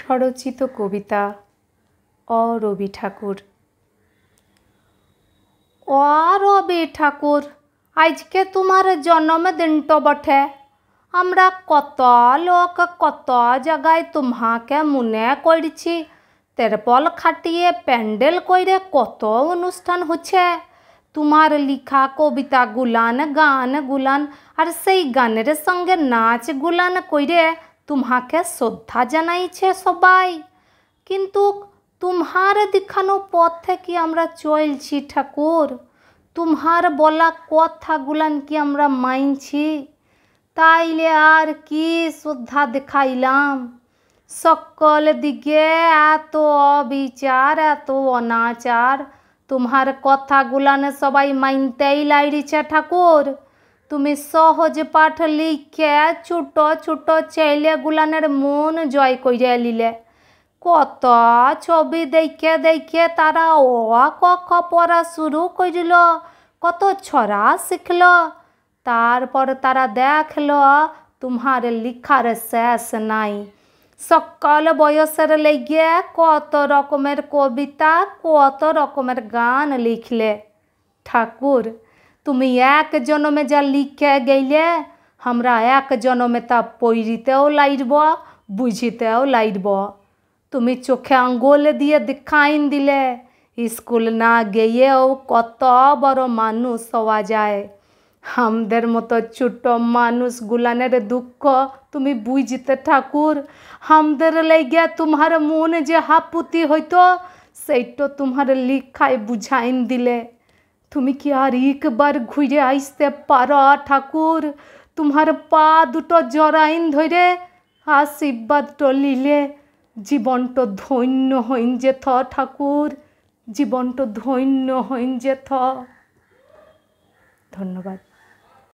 স্বরচিত কবিতা অ রবি ঠাকুর। অ রবি ঠাকুর, আজকে তোমার জন্মদিনটা বটে। আমরা কত লোক কত জায়গায় তোমাকে মনে করছি। তেরপল খাটিয়ে প্যান্ডেল করে কত অনুষ্ঠান হচ্ছে। তোমার লিখা কবিতা গুলান, গান গুলান আর সেই গানের সঙ্গে নাচ গুলান করে তোমাকে শ্রদ্ধা জানাইছে সবাই। কিন্তু তোমার দেখানো পথ থেকে আমরা চলছি ঠাকুর। তোমার বলা কথাগুলান কি আমরা মানছি? তাইলে আর কি শ্রদ্ধা দেখাইলাম? সকল দিকে এত অবিচার, এত অনাচার, তোমার কথাগুলান সবাই মানতেই লাইছে ঠাকুর। তুমি সহজ পাঠ লিখে ছোট ছোট ছেলেগুলানের মন জয় করে নিলে। কত ছবি দেখে দেখে তারা অ ক খ পড়া শুরু করল, কত ছড়া শিখল। তারপর তারা দেখল তোমার লিখার শেষ নাই। সকল বয়সের লেগে কত রকমের কবিতা, কত রকমের গান লিখলে। ঠাকুর, তুমি এক জন্মে যা লিখে গেলে, আমরা এক জন্মে তা পড়িতেও লাইব, বুঝিতেও লাইব। তুমি চোখে আঙ্গুল দিয়ে দেখাইন দিলে স্কুল না গিয়েও কত বড় মানুষ হওয়া যায়। আমাদের মতো ছোট মানুষগুলানের দুঃখ তুমি বুঝতে ঠাকুর। আমাদের লেগে তোমার মন যে হাপুতি হইতো, সেইটা তোমার লিখায় বুঝাইন দিলে। তুমি কি আর একবার ঘুরে আসতে পারো ঠাকুর? তোমার পা দুটো জড়াইন ধরে আশীর্বাদটা লিলে জীবনটা ধন্য হইন যেত ঠাকুর, জীবনটা ধন্য হইন যেত। ধন্যবাদ।